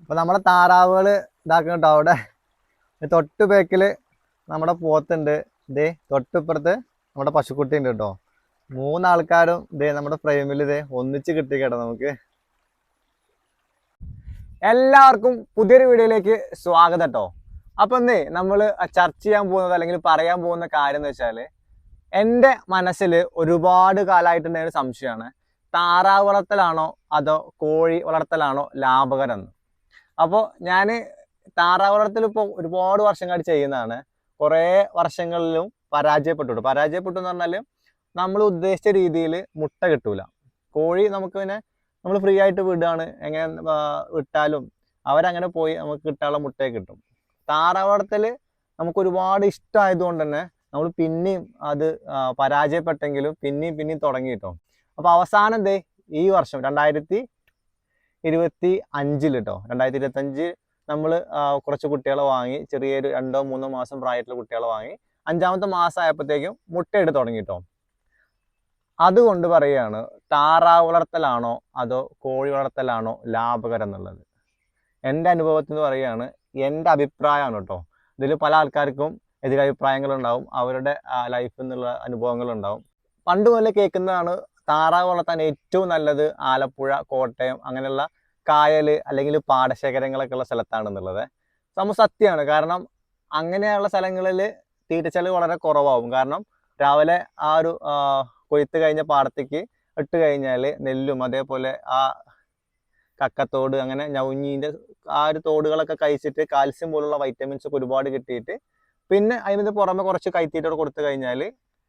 അപ്പോൾ നമ്മുടെ താറാവുകൾ ഇതാക്കണം കേട്ടോ. അവിടെ തൊട്ട് ബേക്കിൽ നമ്മുടെ പോത്തുണ്ട്. ഇതേ തൊട്ടിപ്പുറത്ത് നമ്മുടെ പശുക്കുട്ടി ഉണ്ട് കേട്ടോ. മൂന്നാൾക്കാരും ഇതേ നമ്മുടെ ഫ്രെയിമിൽ ഇതേ ഒന്നിച്ച് കിട്ടി കേട്ടോ നമുക്ക്. എല്ലാവർക്കും പുതിയൊരു വീഡിയോയിലേക്ക് സ്വാഗതം കേട്ടോ. അപ്പൊ ഇന്നേ നമ്മൾ ചർച്ച ചെയ്യാൻ പോകുന്നത് അല്ലെങ്കിൽ പറയാൻ പോകുന്ന കാര്യം എന്ന് വെച്ചാൽ, എൻ്റെ മനസ്സിൽ ഒരുപാട് കാലമായിട്ടുണ്ടായ ഒരു സംശയമാണ്, താറാവ് വളർത്തലാണോ അതോ കോഴി വളർത്തലാണോ ലാഭകരം എന്ന്. അപ്പോൾ ഞാൻ താറാവ് വളർത്തൽ ഇപ്പോൾ ഒരുപാട് വർഷങ്ങളായിട്ട് ചെയ്യുന്നതാണ്. കുറേ വർഷങ്ങളിലും പരാജയപ്പെട്ടു എന്ന് പറഞ്ഞാൽ നമ്മൾ ഉദ്ദേശിച്ച രീതിയിൽ മുട്ട കിട്ടൂല. കോഴി നമുക്ക് പിന്നെ നമ്മൾ ഫ്രീ ആയിട്ട് വിടുകയാണ്, എങ്ങനെ വിട്ടാലും അവരങ്ങനെ പോയി നമുക്ക് കിട്ടാനുള്ള മുട്ടയെ കിട്ടും. താറാവ് വളർത്തൽ നമുക്ക് ഒരുപാട് ഇഷ്ടമായതുകൊണ്ട് തന്നെ നമ്മൾ പിന്നെയും അത് പരാജയപ്പെട്ടെങ്കിലും പിന്നെയും തുടങ്ങി കേട്ടോ. അപ്പോൾ അവസാനം ദേ ഈ വർഷം 2025 കേട്ടോ, 2025 നമ്മൾ കുറച്ച് കുട്ടികളെ വാങ്ങി, ചെറിയൊരു 2-3 മാസം പ്രായമായിട്ടുള്ള കുട്ടികളെ വാങ്ങി. 5ാമത്തെ മാസം ആയപ്പോഴത്തേക്കും മുട്ടയിട്ട് തുടങ്ങി കേട്ടോ. അതുകൊണ്ട് പറയുകയാണ്, താറാവ് വളർത്തലാണോ അതോ കോഴി വളർത്തലാണോ ലാഭകരം എന്നുള്ളത്. എൻ്റെ അനുഭവത്തിൽ നിന്ന് പറയുകയാണ്, എൻ്റെ അഭിപ്രായമാണ് കേട്ടോ. ഇതിൽ പല ആൾക്കാർക്കും എതിരഭിപ്രായങ്ങളുണ്ടാവും, അവരുടെ ലൈഫിൽ നിന്നുള്ള അനുഭവങ്ങളുണ്ടാവും. പണ്ട് മുതലേ കേൾക്കുന്നതാണ് താറാവ് വളർത്താൻ ഏറ്റവും നല്ലത് ആലപ്പുഴ, കോട്ടയം അങ്ങനെയുള്ള കായൽ അല്ലെങ്കിൽ പാടശേഖരങ്ങളൊക്കെ ഉള്ള സ്ഥലത്താണെന്നുള്ളത്. സംഭവം സത്യമാണ്. കാരണം അങ്ങനെയുള്ള സ്ഥലങ്ങളിൽ തീറ്റച്ചെലവ് വളരെ കുറവാകും. കാരണം രാവിലെ ആ ഒരു കൊയ്ത്ത് കഴിഞ്ഞ പാടത്തേക്ക് ഇട്ട് കഴിഞ്ഞാൽ നെല്ലും അതേപോലെ ആ കക്കത്തോട് അങ്ങനെ ഞൗഞ്ഞീൻ്റെ ആ ഒരു തോടുകളൊക്കെ കഴിച്ചിട്ട് കാൽസ്യം പോലുള്ള വൈറ്റമിൻസ് ഒക്കെ ഒരുപാട് കിട്ടിയിട്ട് പിന്നെ അതിന് പുറമെ കുറച്ച് കൈത്തീറ്റോട് കൊടുത്തു കഴിഞ്ഞാൽ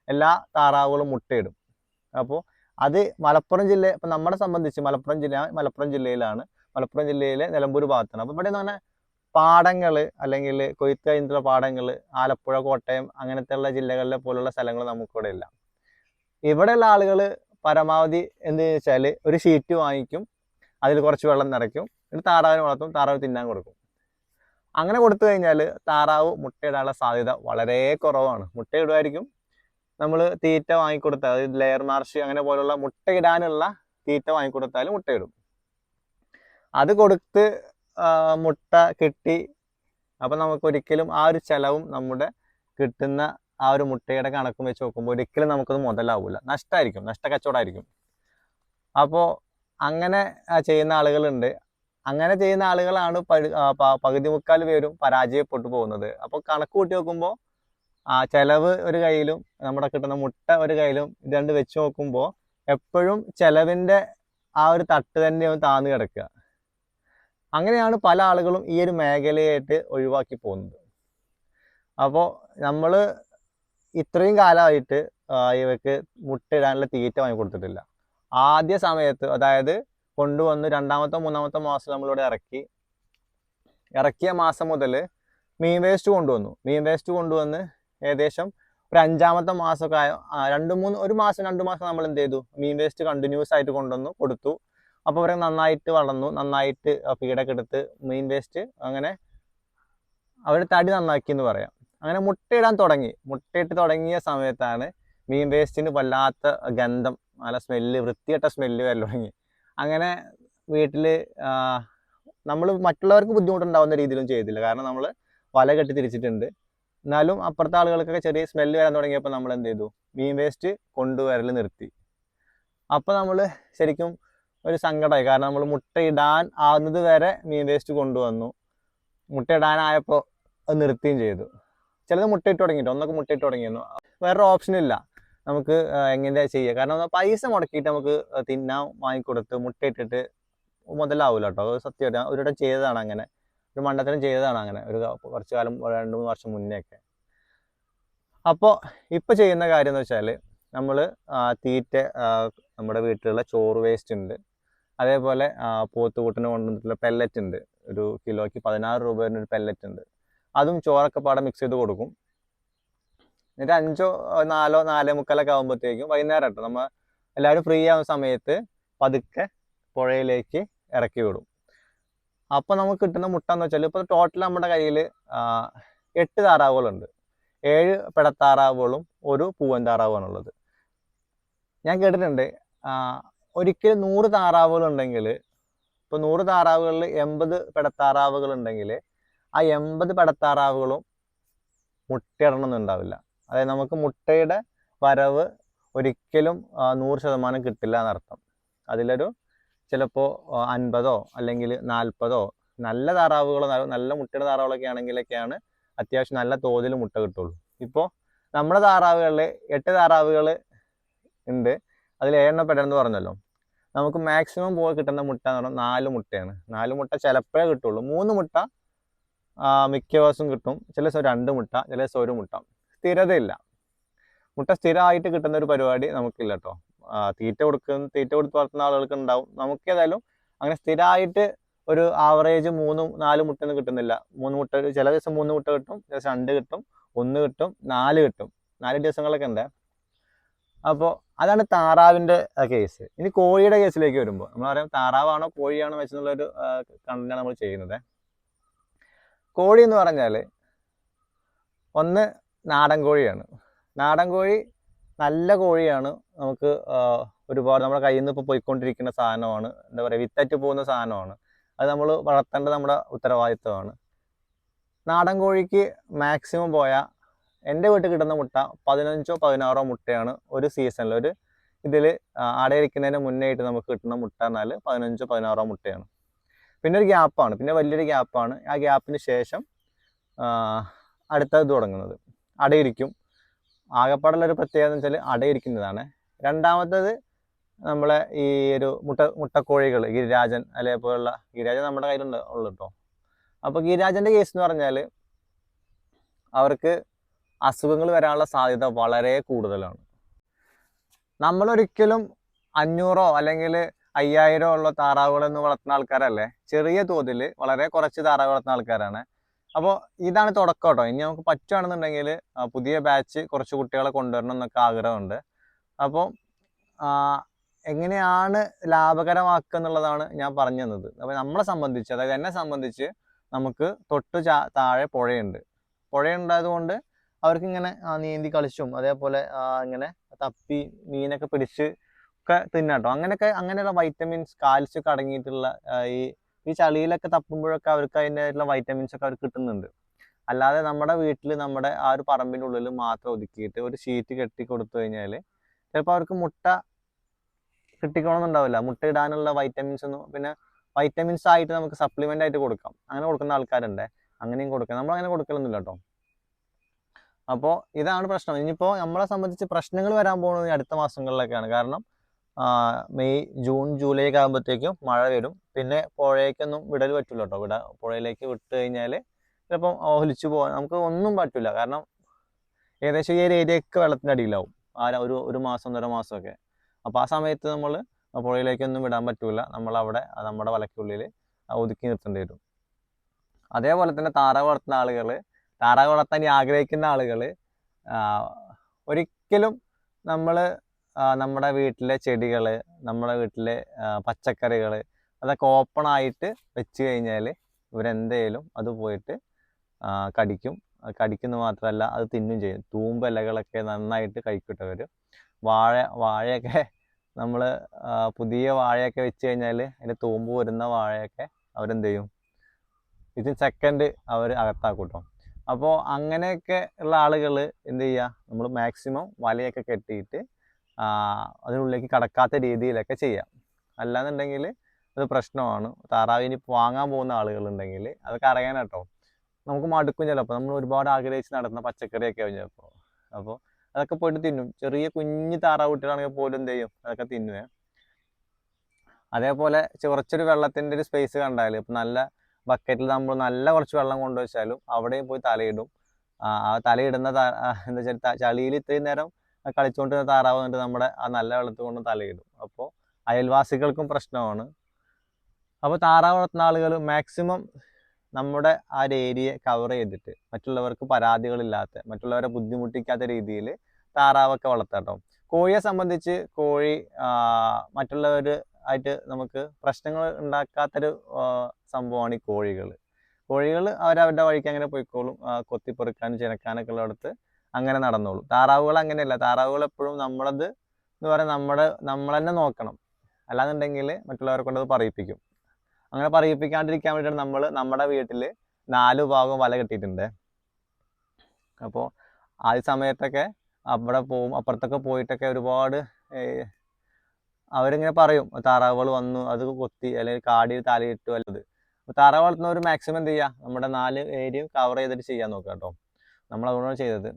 എല്ലാ താറാവുകളും മുട്ടയിടും. അപ്പോൾ അത് മലപ്പുറം ജില്ല, ഇപ്പം നമ്മളെ സംബന്ധിച്ച് മലപ്പുറം ജില്ലയിലാണ്. മലപ്പുറം ജില്ലയിലെ നിലമ്പൂർ ഭാഗത്താണ്. അപ്പോൾ ഇവിടെ എന്ന് പറഞ്ഞാൽ പാടങ്ങൾ അല്ലെങ്കിൽ കൊയ്ത്ത് കഴിഞ്ഞിട്ടുള്ള പാടങ്ങൾ ആലപ്പുഴ, കോട്ടയം അങ്ങനത്തെ ഉള്ള ജില്ലകളിലെ പോലുള്ള സ്ഥലങ്ങൾ നമുക്കിവിടെ ഇല്ല. ഇവിടെയുള്ള ആളുകൾ പരമാവധി എന്ത് വെച്ചാൽ ഒരു ഷീറ്റ് വാങ്ങിക്കും, അതിൽ കുറച്ച് വെള്ളം നിറയ്ക്കും, എന്നിട്ട് താറാവിനെ വളർത്തും, താറാവ് തിന്നാൻ കൊടുക്കും. അങ്ങനെ കൊടുത്തു കഴിഞ്ഞാൽ താറാവ് മുട്ടയിടാനുള്ള സാധ്യത വളരെ കുറവാണ്. മുട്ടയിടുമായിരിക്കും, നമ്മൾ തീറ്റ വാങ്ങിക്കൊടുത്താൽ, അതായത് ലെയർ മാർഷ് അങ്ങനെ പോലുള്ള മുട്ടയിടാനുള്ള തീറ്റ വാങ്ങിക്കൊടുത്താലും മുട്ടയിടും. അത് കൊടുത്ത് മുട്ട കിട്ടി, അപ്പം നമുക്കൊരിക്കലും ആ ഒരു ചിലവും നമ്മുടെ കിട്ടുന്ന ആ ഒരു മുട്ടയുടെ കണക്കും വെച്ച് നോക്കുമ്പോൾ ഒരിക്കലും നമുക്കത് മുതലാവില്ല, നഷ്ടമായിരിക്കും, നഷ്ടക്കച്ചവടമായിരിക്കും. അപ്പോൾ അങ്ങനെ ചെയ്യുന്ന ആളുകളുണ്ട്. അങ്ങനെ ചെയ്യുന്ന ആളുകളാണ് പകുതി മുക്കാൽ പേരും പരാജയപ്പെട്ടു പോകുന്നത്. അപ്പോൾ കണക്ക് കൂട്ടി നോക്കുമ്പോൾ ചിലവ് ഒരു കയ്യിലും നമ്മുടെ കിട്ടുന്ന മുട്ട ഒരു കയ്യിലും, ഇത് രണ്ട് വെച്ച് നോക്കുമ്പോൾ എപ്പോഴും ചിലവിൻ്റെ ആ ഒരു തട്ട് തന്നെയാണ് താഴ്ന്നു കിടക്കുക. അങ്ങനെയാണ് പല ആളുകളും ഈ ഒരു മേഖലയായിട്ട് ഒഴിവാക്കി പോകുന്നത്. അപ്പോൾ നമ്മൾ ഇത്രയും കാലമായിട്ട് ഇവയ്ക്ക് മുട്ടയിടാനുള്ള തീറ്റ വാങ്ങി കൊടുത്തിട്ടില്ല. ആദ്യ സമയത്ത്, അതായത് കൊണ്ടുവന്ന് 2ാമത്തെ 3ാമത്തെ മാസം നമ്മളിവിടെ ഇറക്കിയ മാസം മുതൽ മീൻ വേസ്റ്റ് കൊണ്ടുവന്ന് ഏകദേശം ഒരു 5ാമത്തെ മാസമൊക്കെ ഒരു മാസം 2 മാസം നമ്മൾ എന്ത് ചെയ്തു, മീൻ വേസ്റ്റ് കണ്ടിന്യൂസ് ആയിട്ട് കൊണ്ടുവന്നു കൊടുത്തു. അപ്പോൾ അവരെ നന്നായിട്ട് വളർന്നു, നന്നായിട്ട് ഫീഡൊക്കെ എടുത്ത് മീൻ വേസ്റ്റ് അങ്ങനെ അവർ തടി നന്നാക്കി എന്ന് പറയാം. അങ്ങനെ മുട്ടയിട്ട് തുടങ്ങിയ സമയത്താണ് മീൻ വേസ്റ്റിന് വല്ലാത്ത ഗന്ധം, നല്ല സ്മെല്ല്, വൃത്തികെട്ട സ്മെല്ല് വരൽ തുടങ്ങി. അങ്ങനെ വീട്ടിൽ നമ്മൾ മറ്റുള്ളവർക്ക് ബുദ്ധിമുട്ടുണ്ടാവുന്ന രീതിയിലും ചെയ്തില്ല. കാരണം നമ്മൾ വല കെട്ടി തിരിച്ചിട്ടുണ്ട്. എന്നാലും അപ്പുറത്തെ ആളുകൾക്കൊക്കെ ചെറിയ സ്മെല്ല് വരാൻ തുടങ്ങിയപ്പോൾ നമ്മൾ എന്ത് ചെയ്തു, മീൻ വേസ്റ്റ് കൊണ്ടുവരൽ നിർത്തി. അപ്പോൾ നമ്മൾ ശരിക്കും ഒരു സങ്കടമായി. കാരണം നമ്മൾ മുട്ടയിടാൻ ആവുന്നത് വരെ മീൻ വേസ്റ്റ് കൊണ്ടുവന്നു, മുട്ടയിടാനായപ്പോൾ അത് നിർത്തുകയും ചെയ്തു. ചിലത് മുട്ടയിട്ട് തുടങ്ങിയിട്ട്, ഒന്നൊക്കെ മുട്ടയിട്ട് തുടങ്ങിയിരുന്നു. വേറൊരു ഓപ്ഷനില്ല നമുക്ക് എങ്ങനെ ചെയ്യുക. കാരണം പൈസ മുടക്കിയിട്ട് നമുക്ക് തിന്നാൻ വാങ്ങിക്കൊടുത്ത് മുട്ടയിട്ടിട്ട് മുതലാവില്ല കേട്ടോ. അത് സത്യമായിട്ട് ഒരിടം ചെയ്തതാണ്, അങ്ങനെ ഒരു മണ്ടത്തരം ചെയ്തതാണ് അങ്ങനെ ഒരു കുറച്ച് കാലം, 2-3 വർഷം മുന്നേ ഒക്കെ. അപ്പോൾ ഇപ്പോൾ ചെയ്യുന്ന കാര്യം എന്ന് വെച്ചാൽ, നമ്മൾ തീറ്റ നമ്മുടെ വീട്ടിലുള്ള ചോറ് വേസ്റ്റ് ഉണ്ട്, അതേപോലെ പോത്തുകൂട്ടിന് കൊണ്ടുവന്നിട്ടുള്ള പെല്ലറ്റ് ഉണ്ട്. ഒരു കിലോയ്ക്ക് 16 രൂപ വരുന്ന ഒരു പെല്ലറ്റ് ഉണ്ട്. അതും ചോറൊക്കെ പാടെ മിക്സ് ചെയ്ത് കൊടുക്കും. എന്നിട്ട് 4:45 ആകുമ്പോഴത്തേക്കും വൈകുന്നേരം കേട്ടോ, നമ്മൾ എല്ലാവരും ഫ്രീ ആവുന്ന സമയത്ത് പതുക്കെ പുഴയിലേക്ക് ഇറക്കി വിടും. അപ്പോൾ നമുക്ക് കിട്ടുന്ന മുട്ട എന്ന് വെച്ചാൽ, ഇപ്പോൾ ടോട്ടൽ നമ്മുടെ കയ്യിൽ 8 താറാവുകളുണ്ട്. 7 പിടത്താറാവുകളും ഒരു പൂവൻ താറാവുമാണുള്ളത്. ഞാൻ കേട്ടിട്ടുണ്ട് ഒരിക്കലും 100 താറാവുകളുണ്ടെങ്കിൽ ഇപ്പോൾ 100 താറാവുകളിൽ 80 പെടത്താറാവുകൾ ഉണ്ടെങ്കിൽ ആ 80 പെടത്താറാവുകളും മുട്ടയിടണമെന്നും ഉണ്ടാവില്ല. അതായത് നമുക്ക് മുട്ടയുടെ വരവ് ഒരിക്കലും 100% കിട്ടില്ല എന്നർത്ഥം. അതിലൊരു ചിലപ്പോൾ 50 അല്ലെങ്കിൽ 40 നല്ല താറാവുകളോ നല്ല മുട്ടയുടെ താറാവുകളൊക്കെ ആണെങ്കിലൊക്കെയാണ് അത്യാവശ്യം നല്ല തോതിൽ മുട്ട കിട്ടുള്ളൂ. ഇപ്പോൾ നമ്മുടെ താറാവുകളിൽ 8 താറാവുകൾ ഉണ്ട്, അതിൽ 7 പെടയെന്ന് പറഞ്ഞല്ലോ. നമുക്ക് മാക്സിമം പോയി കിട്ടുന്ന മുട്ട എന്ന് പറഞ്ഞാൽ 4 മുട്ടയാണ്. 4 മുട്ട ചിലപ്പോഴേ കിട്ടുള്ളൂ. 3 മുട്ട മിക്ക ദിവസവും കിട്ടും. ചില ദിവസം 2 മുട്ട, ചില ദിവസം 1 മുട്ട. സ്ഥിരതയില്ല. മുട്ട സ്ഥിരമായിട്ട് കിട്ടുന്ന ഒരു പരിപാടി നമുക്കില്ല കേട്ടോ. തീറ്റ കൊടുത്ത് വളർത്തുന്ന ആളുകൾക്ക് ഉണ്ടാവും. നമുക്ക് ഏതായാലും അങ്ങനെ സ്ഥിരമായിട്ട് ഒരു ആവറേജ് 3-4 മുട്ടയൊന്നും കിട്ടുന്നില്ല. 3 മുട്ട, ചില ദിവസം 3 മുട്ട കിട്ടും, ചില ദിവസം 2 കിട്ടും, 1 കിട്ടും, 4 കിട്ടും. 4 ദിവസങ്ങളൊക്കെ ഉണ്ട്. അപ്പോൾ അതാണ് താറാവിൻ്റെ കേസ്. ഇനി കോഴിയുടെ കേസിലേക്ക് വരുമ്പോൾ നമ്മൾ പറയാം താറാവാണോ കോഴിയാണോ വെച്ചെന്നുള്ളൊരു കണ്ടന്റാണ് നമ്മൾ ചെയ്യുന്നത്. കോഴി എന്ന് പറഞ്ഞാൽ ഒന്ന് നാടൻ കോഴിയാണ്. നാടൻ കോഴി നല്ല കോഴിയാണ്. നമുക്ക് ഒരുപാട് നമ്മുടെ കയ്യിൽ നിന്ന് ഇപ്പോൾ പോയിക്കൊണ്ടിരിക്കുന്ന സാധനമാണ്. എന്താ പറയുക, വിത്തറ്റ് പോകുന്ന സാധനമാണ്. അത് നമ്മൾ വളർത്തേണ്ടത് നമ്മുടെ ഉത്തരവാദിത്വമാണ്. നാടൻ കോഴിക്ക് മാക്സിമം പോയാൽ എൻ്റെ വീട്ടിൽ കിട്ടുന്ന മുട്ട 15-16 മുട്ടയാണ് ഒരു സീസണിൽ. ഒരു ഇതിൽ അടയിരിക്കുന്നതിന് മുന്നേ ആയിട്ട് നമുക്ക് കിട്ടുന്ന മുട്ട എന്നാൽ 15-16 മുട്ടയാണ്. പിന്നെ ഒരു ഗ്യാപ്പാണ്, പിന്നെ വലിയൊരു ഗ്യാപ്പാണ്. ആ ഗ്യാപ്പിന് ശേഷം അടുത്തത് തുടങ്ങുന്നത് അടയിരിക്കും. ആകപ്പാടുള്ളൊരു പ്രത്യേകത എന്ന് വെച്ചാൽ അടയിരിക്കുന്നതാണ്. രണ്ടാമത്തേത് നമ്മളെ ഈ ഒരു മുട്ടക്കോഴികൾ, ഗിരിരാജൻ അതേപോലുള്ള, ഗിരിരാജൻ നമ്മുടെ കയ്യിലുണ്ട് ഉള്ളു കേട്ടോ. അപ്പോൾ ഗിരിരാജൻ്റെ കേസ് എന്ന് പറഞ്ഞാൽ അവർക്ക് അസുഖങ്ങൾ വരാനുള്ള സാധ്യത വളരെ കൂടുതലാണ്. നമ്മളൊരിക്കലും 500 അല്ലെങ്കിൽ 5000 ഉള്ള താറാവുകളൊന്നും വളർത്തുന്ന ആൾക്കാരല്ലേ. ചെറിയ തോതിൽ വളരെ കുറച്ച് താറാവ് വളർത്തുന്ന ആൾക്കാരാണ്. അപ്പോൾ ഇതാണ് തുടക്കം കേട്ടോ. ഇനി നമുക്ക് പറ്റുകയാണെന്നുണ്ടെങ്കിൽ പുതിയ ബാച്ച് കുറച്ച് കുട്ടികളെ കൊണ്ടുവരണം എന്നൊക്കെ ആഗ്രഹമുണ്ട്. അപ്പോൾ എങ്ങനെയാണ് ലാഭകരമാക്കുക എന്നുള്ളതാണ് ഞാൻ പറഞ്ഞു തന്നത്. അപ്പോൾ നമ്മളെ സംബന്ധിച്ച്, അതായത് എന്നെ സംബന്ധിച്ച്, നമുക്ക് തൊട്ട് താഴെ പുഴയുണ്ട്. പുഴയുണ്ടായത് കൊണ്ട് അവർക്ക് ഇങ്ങനെ നീന്തി കളിച്ചും അതേപോലെ ഇങ്ങനെ തപ്പി മീനൊക്കെ പിടിച്ച് ഒക്കെ തിന്നാട്ടോ. അങ്ങനെയുള്ള വൈറ്റമിൻസ്, കാൽസ്യം ഒക്കെ അടങ്ങിയിട്ടുള്ള ഈ ചളിയിലൊക്കെ തപ്പുമ്പോഴൊക്കെ അവർക്ക് അതിൻ്റെതായിട്ടുള്ള വൈറ്റമിൻസ് ഒക്കെ അവർക്ക് കിട്ടുന്നുണ്ട്. അല്ലാതെ നമ്മുടെ വീട്ടിൽ നമ്മുടെ ആ ഒരു പറമ്പിൻ്റെ ഉള്ളിൽ മാത്രം ഒതുക്കിയിട്ട് ഒരു ഷീറ്റ് കെട്ടി കൊടുത്തു കഴിഞ്ഞാൽ ചിലപ്പോൾ അവർക്ക് മുട്ട കിട്ടിക്കോണമെന്നുണ്ടാവില്ല. മുട്ട ഇടാനുള്ള വൈറ്റമിൻസ് ഒന്നും. പിന്നെ വൈറ്റമിൻസ് ആയിട്ട് നമുക്ക് സപ്ലിമെൻ്റ് ആയിട്ട് കൊടുക്കാം. അങ്ങനെ കൊടുക്കുന്ന ആൾക്കാരുണ്ട്. അങ്ങനെയും കൊടുക്കാം. നമ്മളങ്ങനെ കൊടുക്കലൊന്നുമില്ല കേട്ടോ. അപ്പോൾ ഇതാണ് പ്രശ്നം. ഇനിയിപ്പോൾ നമ്മളെ സംബന്ധിച്ച് പ്രശ്നങ്ങൾ വരാൻ പോകുന്നത് അടുത്ത മാസങ്ങളിലൊക്കെയാണ്. കാരണം മെയ്, ജൂൺ, ജൂലൈ ഒക്കെ ആകുമ്പോഴത്തേക്കും മഴ വരും. പിന്നെ പുഴയ്ക്കൊന്നും വിടൽ പറ്റില്ല കേട്ടോ. പുഴയിലേക്ക് വിട്ട് കഴിഞ്ഞാൽ ചിലപ്പം ഒലിച്ചു പോകാൻ നമുക്ക് ഒന്നും പറ്റില്ല. കാരണം ഏകദേശം ഈ ഒരു ഏരിയയൊക്കെ വെള്ളത്തിൻ്റെ അടിയിലാവും ഒരു മാസം 1.5 മാസമൊക്കെ. അപ്പോൾ ആ സമയത്ത് നമ്മൾ പുഴയിലേക്കൊന്നും വിടാൻ പറ്റില്ല. നമ്മളവിടെ നമ്മുടെ വലയ്ക്കുള്ളിൽ ഒതുക്കി നിർത്തേണ്ടി വരും. അതേപോലെ തന്നെ താറാവ് വളർത്തുന്ന ആളുകൾ, താറാവ് വളർത്താൻ ആഗ്രഹിക്കുന്ന ആളുകൾ ഒരിക്കലും നമ്മൾ നമ്മുടെ വീട്ടിലെ ചെടികൾ, നമ്മുടെ വീട്ടിലെ പച്ചക്കറികൾ അതൊക്കെ ഓപ്പണായിട്ട് വെച്ച് കഴിഞ്ഞാൽ ഇവരെന്തേലും അത് പോയിട്ട് കടിക്കും. കടിക്കുന്നു മാത്രമല്ല അത് തിന്നും ചെയ്യും. തൂമ്പിലകളൊക്കെ നന്നായിട്ട് കഴിക്കട്ടവർ. വാഴയൊക്കെ നമ്മൾ പുതിയ വാഴയൊക്കെ വെച്ച് കഴിഞ്ഞാൽ അതിൻ്റെ തൂമ്പ് വരുന്ന വാഴയൊക്കെ അവരെന്ത് ചെയ്യും, വിത്തിൻ സെക്കൻഡ് അവർ അകത്താക്കും കേട്ടോ. അപ്പോൾ അങ്ങനെയൊക്കെ ഉള്ള ആളുകൾ എന്ത് ചെയ്യുക, നമ്മൾ മാക്സിമം വലയൊക്കെ കെട്ടിയിട്ട് അതിനുള്ളിലേക്ക് കടക്കാത്ത രീതിയിലൊക്കെ ചെയ്യാം. അല്ലാന്നുണ്ടെങ്കിൽ അത് പ്രശ്നമാണ്. താറാവിന് വാങ്ങാൻ പോകുന്ന ആളുകളുണ്ടെങ്കിൽ അതൊക്കെ അറിയാൻ കേട്ടോ. നമുക്ക് മടുക്കും ചിലപ്പോൾ. നമ്മൾ ഒരുപാട് ആഗ്രഹിച്ച് നടന്ന പച്ചക്കറിയൊക്കെ ആവും ചിലപ്പോൾ. അപ്പോൾ അതൊക്കെ പോയിട്ട് തിന്നും. ചെറിയ കുഞ്ഞ് താറാവ് കുട്ടികളാണെങ്കിൽ പോലും എന്ത് ചെയ്യും, അതൊക്കെ തിന്നുവേ. അതേപോലെ കുറച്ചൊരു വെള്ളത്തിൻ്റെ ഒരു സ്പേസ് കണ്ടാൽ, ഇപ്പം നല്ല ബക്കറ്റിൽ നമ്മൾ നല്ല കുറച്ച് വെള്ളം കൊണ്ടുവച്ചാലും അവിടെയും പോയി തലയിടും. ആ തലയിടുന്ന എന്താ വെച്ചാൽ ചളിയിൽ ഇത്രയും നേരം കളിച്ചുകൊണ്ടിരുന്ന താറാവ് എന്നിട്ട് നമ്മുടെ ആ നല്ല വെള്ളത്തിൽ കൊണ്ട് തലയിടും. അപ്പോൾ അയൽവാസികൾക്കും പ്രശ്നമാണ്. അപ്പോൾ താറാവ് വളർത്തുന്ന ആളുകൾ മാക്സിമം നമ്മുടെ ആ ഒരു ഏരിയ കവർ ചെയ്തിട്ട് മറ്റുള്ളവർക്ക് പരാതികളില്ലാത്ത, മറ്റുള്ളവരെ ബുദ്ധിമുട്ടിക്കാത്ത രീതിയിൽ താറാവൊക്കെ വളർത്താം കേട്ടോ. കോഴിയെ സംബന്ധിച്ച് കോഴി മറ്റുള്ളവർ ആയിട്ട് നമുക്ക് പ്രശ്നങ്ങൾ ഉണ്ടാക്കാത്തൊരു സംഭവമാണ് ഈ കോഴികൾ അവരവരുടെ വഴിക്ക് അങ്ങനെ പോയിക്കോളും. കൊത്തിപ്പെറുക്കാനും ചിനക്കാനൊക്കെ ഉള്ളിടത്ത് അങ്ങനെ നടന്നോളും. താറാവുകൾ അങ്ങനെയല്ല. താറാവുകൾ എപ്പോഴും നമ്മളത് എന്ന് പറയാൻ നമ്മൾ തന്നെ നോക്കണം. അല്ലാന്നുണ്ടെങ്കിൽ മറ്റുള്ളവരെ കൊണ്ടത് പറയിപ്പിക്കും. അങ്ങനെ പറയിപ്പിക്കാണ്ടിരിക്കാൻ വേണ്ടിയിട്ടാണ് നമ്മൾ നമ്മുടെ വീട്ടിൽ 4 ഭാഗവും വല കെട്ടിയിട്ടുണ്ട്. അപ്പോൾ ആ സമയത്തൊക്കെ അവിടെ പോവും, അപ്പുറത്തൊക്കെ പോയിട്ടൊക്കെ ഒരുപാട് അവരിങ്ങനെ പറയും താറാവുകൾ വന്നു അത് കൊത്തി അല്ലെങ്കിൽ കാടി തലയിട്ടു അല്ലത്. അപ്പോൾ താറാവ് വളർത്തുന്നവർ മാക്സിമം എന്ത് ചെയ്യുക, നമ്മുടെ 4 ഏരിയയും കവർ ചെയ്തിട്ട് ചെയ്യാൻ നോക്കുക കേട്ടോ. നമ്മൾ അതുകൊണ്ടാണ് ചെയ്തത്.